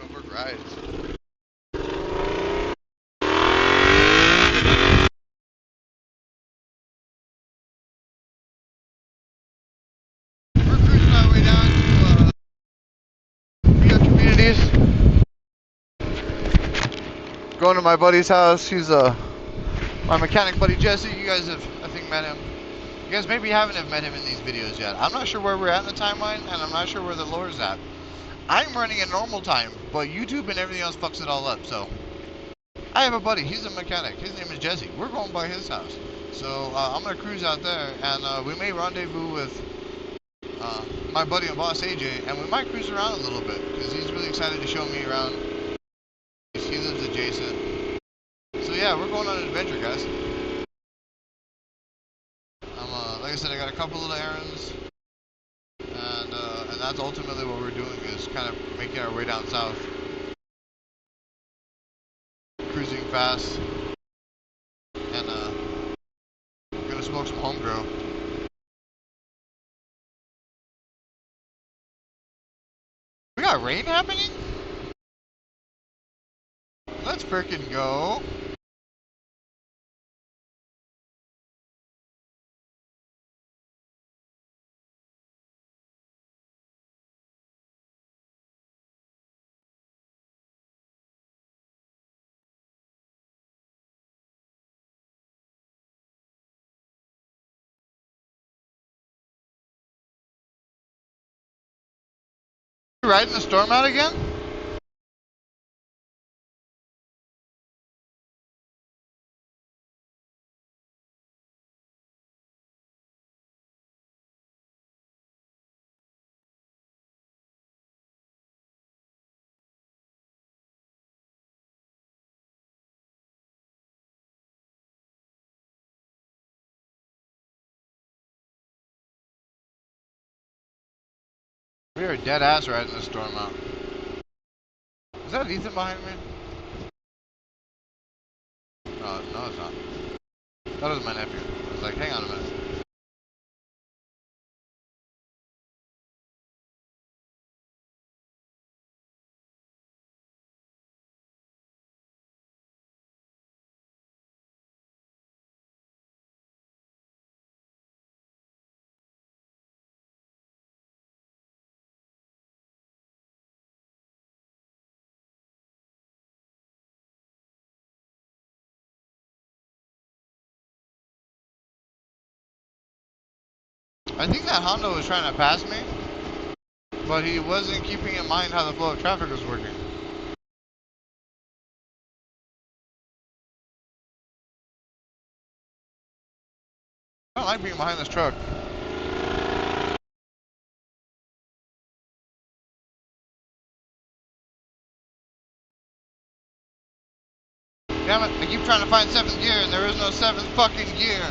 StoneBurqRides. We're cruising our way down to Communities. Going to my buddy's house. He's my mechanic buddy Jesse. You guys have, I think, met him. You guys maybe haven't have met him in these videos yet. I'm not sure where we're at in the timeline, and I'm not sure where the lore's at. I'm running in normal time, but YouTube and everything else fucks it all up, so. I have a buddy, he's a mechanic, his name is Jesse. We're going by his house. So I'm going to cruise out there, and we may rendezvous with my buddy and boss AJ, and we might cruise around a little bit, because he's really excited to show me around. He lives adjacent. So yeah, we're going on an adventure, guys. Like I said, I got a couple little errands, and that's ultimately what we're doing, is kind of making our way down south. Cruising fast, and gonna smoke some homegrown. We got rain happening? Let's frickin' go. You riding the storm out again? We are dead ass riding the storm out. Is that Ethan behind me? No, it's not. That was my nephew. I was like, hang on a minute. I think that Honda was trying to pass me, but he wasn't keeping in mind how the flow of traffic was working. I don't like being behind this truck. Damn it, I keep trying to find 7th gear and there is no 7th fucking gear.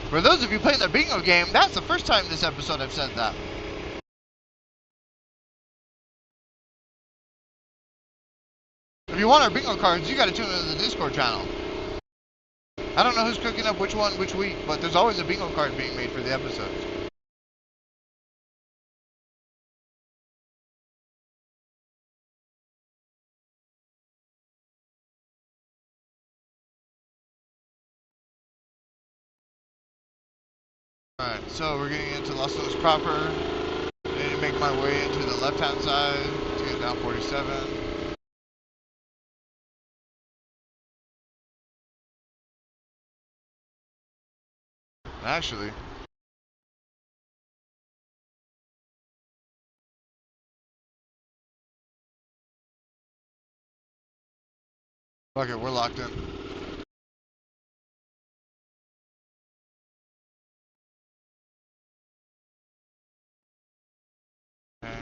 For those of you playing the bingo game, that's the first time this episode I've said that. If you want our bingo cards, you gotta tune into the Discord channel. I don't know who's cooking up which one which week, but there's always a bingo card being made for the episodes. Alright, so we're getting into Los Angeles proper. I need to make my way into the left-hand side to get down 47. Actually, fuck it, we're locked in. Okay.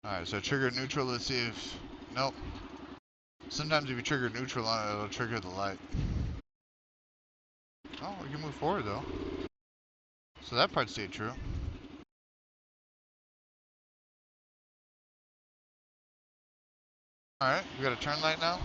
Alright, so trigger neutral, let's see if... Nope. Sometimes if you trigger neutral on it, it'll trigger the light. Oh, we can move forward though. So that part stayed true. Alright, we got a turn light now.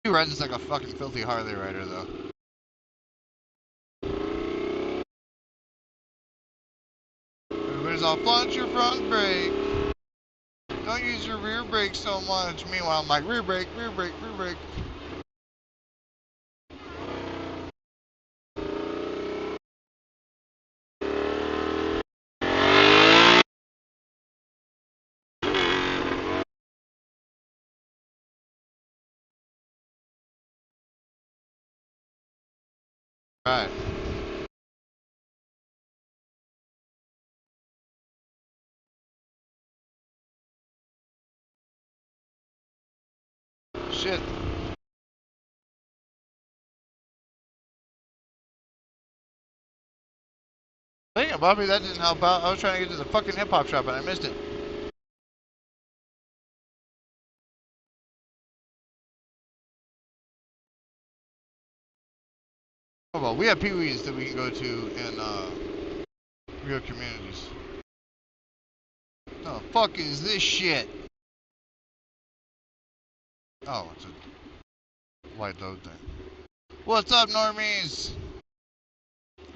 He rides just like a fucking filthy Harley rider, though. Everybody's all, launch your front brake. Don't use your rear brake so much. Meanwhile, I'm like, rear brake, rear brake, rear brake. Alright. Shit. Dang, Bobby, that didn't help out. I was trying to get to the fucking hip hop shop and I missed it. Oh well, we have Pee-wees that we can go to in real communities. The fuck is this shit? Oh, it's a white load thing. What's up, normies?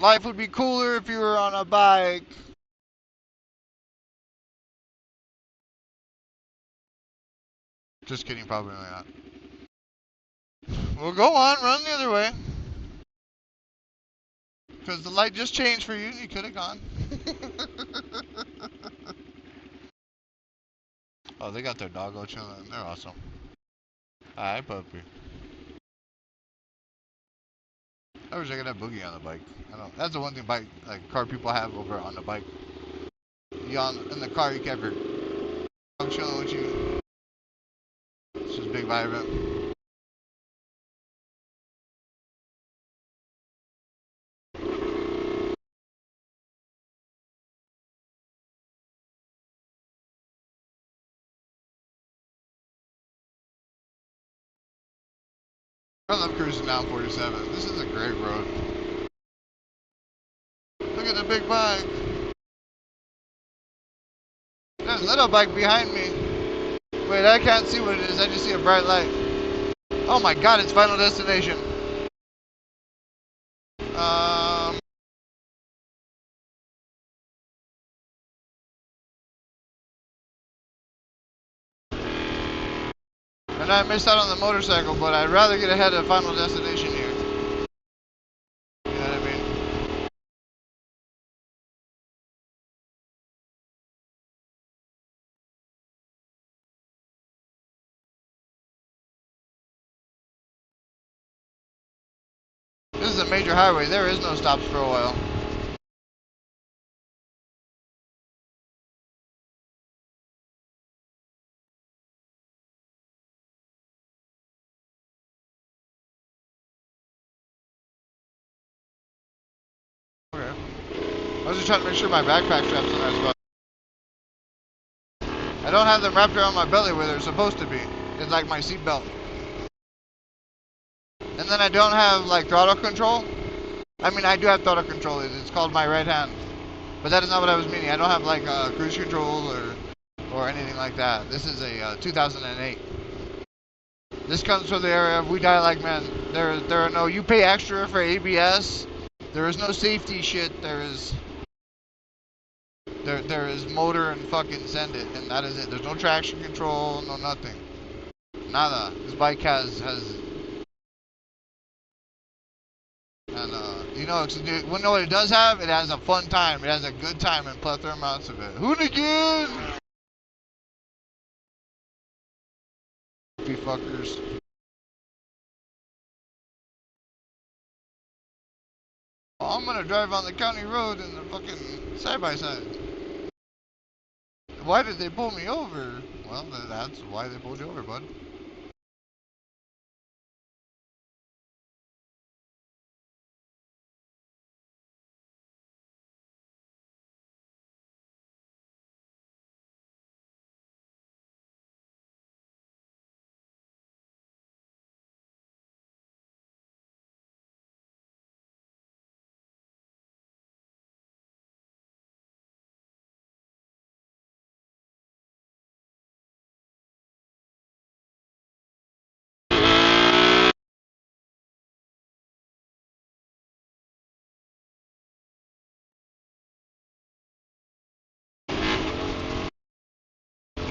Life would be cooler if you were on a bike. Just kidding, probably not. Well, go on, run the other way. Because the light just changed for you, and you could have gone. Oh, they got their doggo chilling. They're awesome. Hi, puppy. I wish I could have Boogie on the bike. I don't. That's the one thing bike, like car people have over on the bike. You in the car, you kept your dog chilling with you. It's just big vibrant. I love cruising down 47. This is a great road. Look at the big bike. There's a little bike behind me. Wait, I can't see what it is. I just see a bright light. Oh my god, it's Final Destination. And I missed out on the motorcycle, but I'd rather get ahead of Final Destination here. You know what I mean? This is a major highway. There is no stops for a while. Okay. I was just trying to make sure my backpack straps in the right spot. I don't have them wrapped around my belly where they're supposed to be. It's like my seatbelt. And then I don't have like throttle control. I mean, I do have throttle control. It's called my right hand. But that is not what I was meaning. I don't have like cruise control or anything like that. This is a 2008. This comes from the area of we die like men. There are no, you pay extra for ABS. There is no safety shit. There is motor and fucking send it, and that is it. There's no traction control, no nothing. Nada. This bike has and you know what it does have? It has a fun time. It has a good time and plethora amounts of it. Hoonigan! You fuckers. Oh, I'm gonna drive on the county road in the fucking side by side. Why did they pull me over? Well, that's why they pulled you over, bud.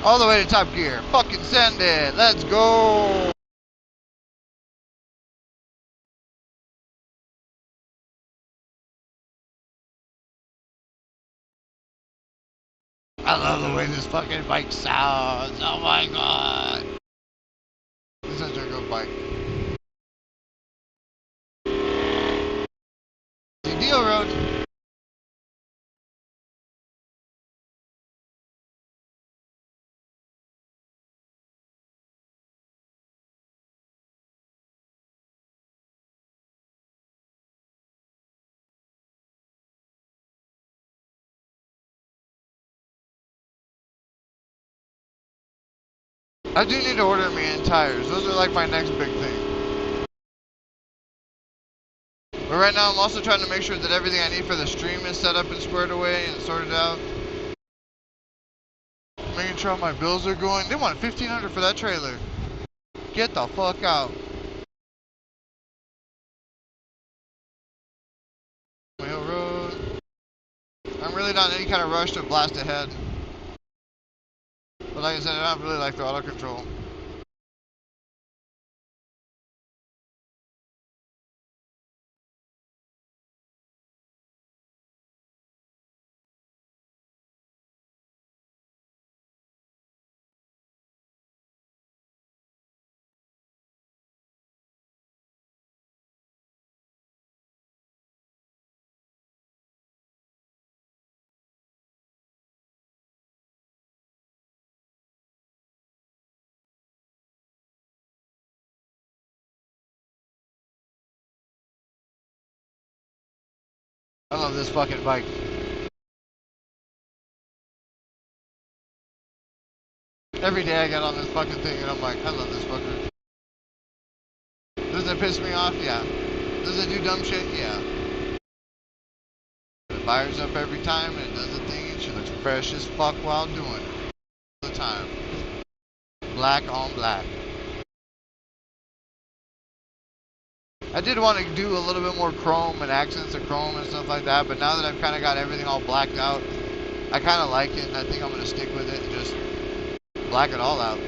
All the way to top gear. Fucking send it. Let's go. I love the way this fucking bike sounds. Oh my god. This is such a good bike. Deal road. I do need to order me in tires. Those are like my next big thing. But right now I'm also trying to make sure that everything I need for the stream is set up and squared away and sorted out. Making sure all my bills are going. They want $1,500 for that trailer. Get the fuck out. Hill Road. I'm really not in any kind of rush to blast ahead. But like I said, I don't really like the auto control. I love this fucking bike. Every day I get on this fucking thing and I'm like, I love this fucker. Does it piss me off? Yeah. Does it do dumb shit? Yeah. It fires up every time and it does the thing and she looks fresh as fuck while doing it. All the time. Black on black. I did want to do a little bit more chrome and accents of chrome and stuff like that, but now that I've kind of got everything all blacked out, I kind of like it and I think I'm going to stick with it and just black it all out.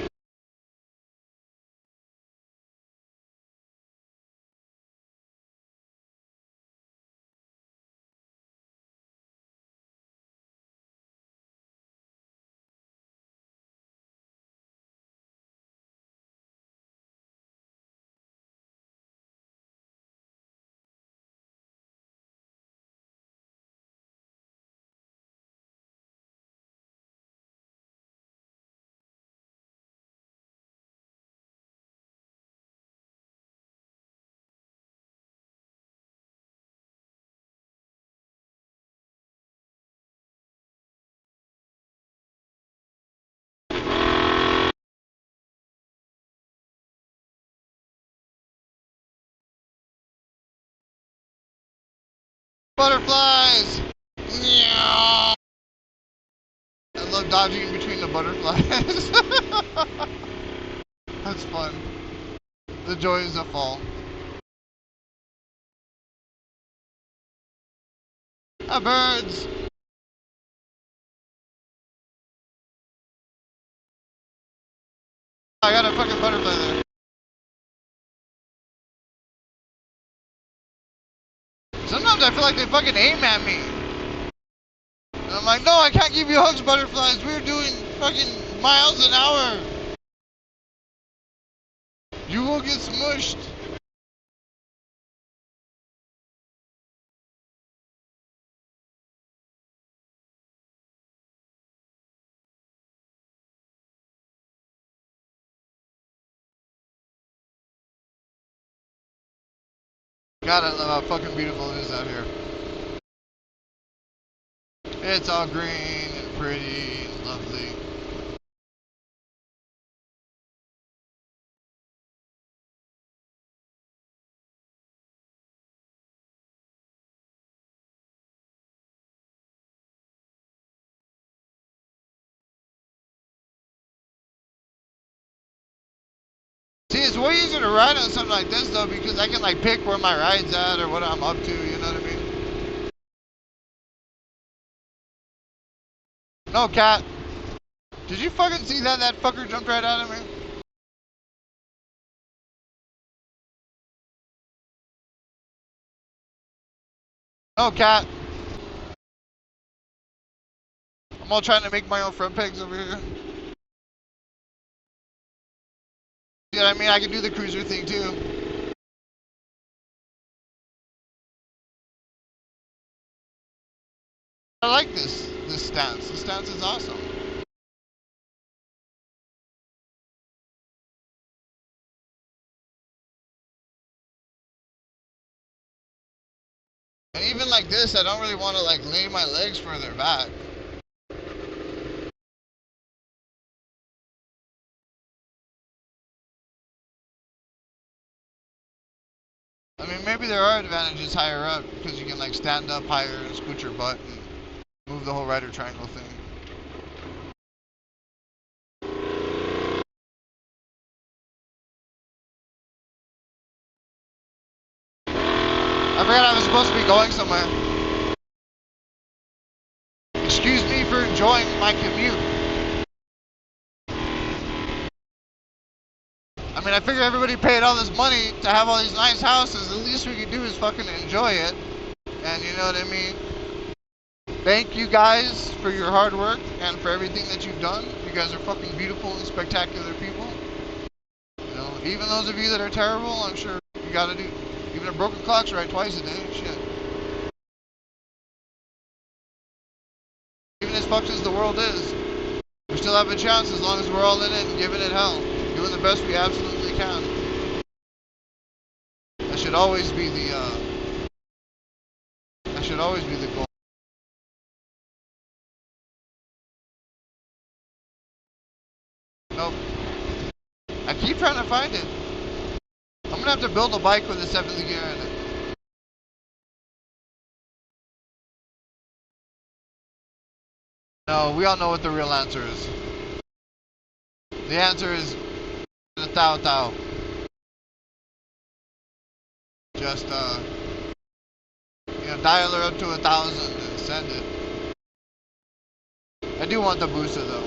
Butterflies! I love dodging in between the butterflies. That's fun. The joys of fall. Ah, birds! I got a fucking butterfly there. Sometimes I feel like they fucking aim at me. And I'm like, no, I can't give you hugs, butterflies. We're doing fucking miles an hour. You will get smushed. God, I love how fucking beautiful it is out here. It's all green and pretty and lovely. See, it's way easier to ride on something like this though, because I can like pick where my ride's at or what I'm up to, you know what I mean? No, cat. Did you fucking see that? That fucker jumped right out of me. No, cat. I'm all trying to make my own front pegs over here. Yeah, I mean, I can do the cruiser thing too. I like this stance. This stance is awesome. And even like this, I don't really want to like lay my legs further back. I mean, maybe there are advantages higher up because you can like stand up higher and scoot your butt and move the whole rider triangle thing. I forgot I was supposed to be going somewhere. Excuse me for enjoying my commute. I mean, I figure everybody paid all this money to have all these nice houses. The least we could do is fucking enjoy it. And you know what I mean? Thank you guys for your hard work and for everything that you've done. You guys are fucking beautiful and spectacular people. You know, even those of you that are terrible, I'm sure you gotta do. Even a broken clock's right twice a day. Shit. Even as fucked as the world is, we still have a chance as long as we're all in it and giving it hell. Doing the best we absolutely can. That should always be the goal. Nope. I keep trying to find it. I'm gonna have to build a bike with a 7th gear in it. No, we all know what the real answer is. The answer is the Tao. Just you know, dial her up to 1,000 and send it. I do want the booster though.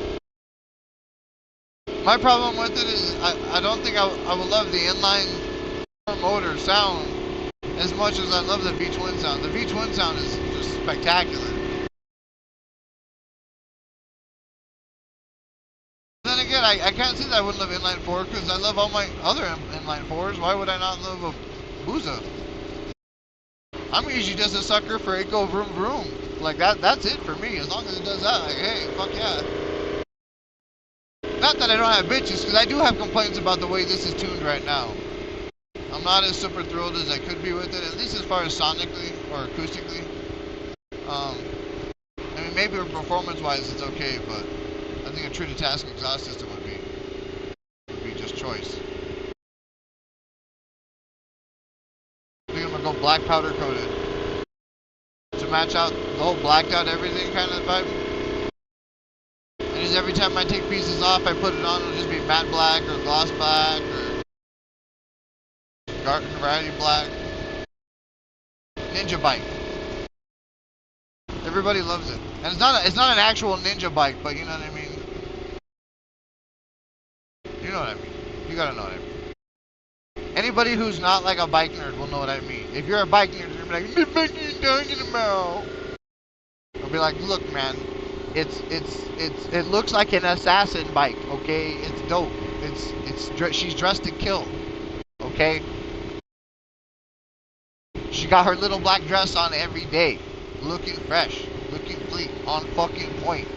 My problem with it is I don't think I would love the inline motor sound as much as I love the V-twin sound. The V-twin sound is just spectacular. Then again, I can't see that I wouldn't love inline 4 because I love all my other inline 4s. Why would I not love a Booza? I'm usually just a sucker for it go vroom vroom. Like that's it for me. As long as it does that, like, hey, fuck yeah. Not that I don't have bitches, because I do have complaints about the way this is tuned right now. I'm not as super thrilled as I could be with it, at least as far as sonically or acoustically. I mean, maybe performance-wise it's okay, but I think a true to task exhaust system would be just choice. I think I'm gonna go black powder coated to match out the whole blacked out everything kind of vibe. And just every time I take pieces off, I put it on, it'll just be matte black or gloss black or garden variety black. Ninja bike. Everybody loves it, and it's not an actual ninja bike, but you know what I mean. You know what I mean. You gotta know what I mean. Anybody who's not like a bike nerd will know what I mean. If you're a bike nerd, you're gonna be like, I'll be like, look, man, it looks like an assassin bike, okay? It's dope. She's dressed to kill, okay? She got her little black dress on every day, looking fresh, looking clean, on fucking point.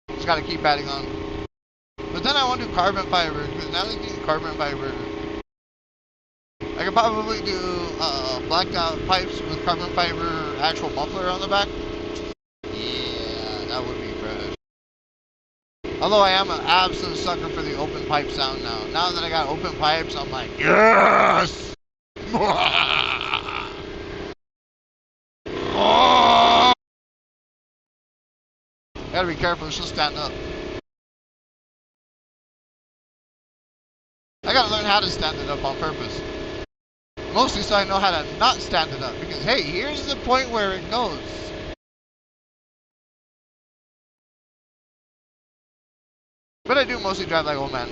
Just gotta keep adding on. But then I want to do carbon fiber, because now they're doing carbon fiber. I could probably do blacked out pipes with carbon fiber actual muffler on the back. Yeah, that would be fresh. Although I am an absolute sucker for the open pipe sound now. Now that I got open pipes, I'm like, yes! Gotta be careful, she'll stand up. I gotta learn how to stand it up on purpose. Mostly so I know how to not stand it up. Because, hey, here's the point where it goes. But I do mostly drive like old man.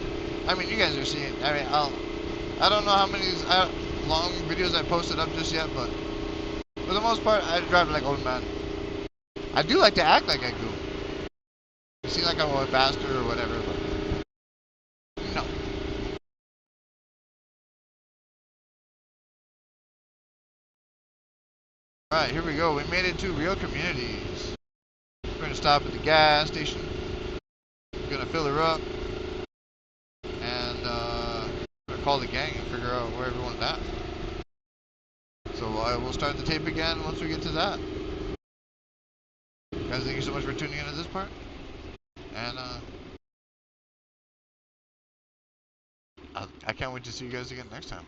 I mean, you guys are seeing. I mean, I don't know how many long videos I posted up just yet, but for the most part, I drive like old man. I do like to act like I go. It seems like I'm a bastard or whatever, but no. Alright, here we go. We made it to real communities. We're going to stop at the gas station. We're going to fill her up. And we're going to call the gang and figure out where everyone's at. So I will start the tape again once we get to that. Guys, thank you so much for tuning into this part. And I can't wait to see you guys again next time.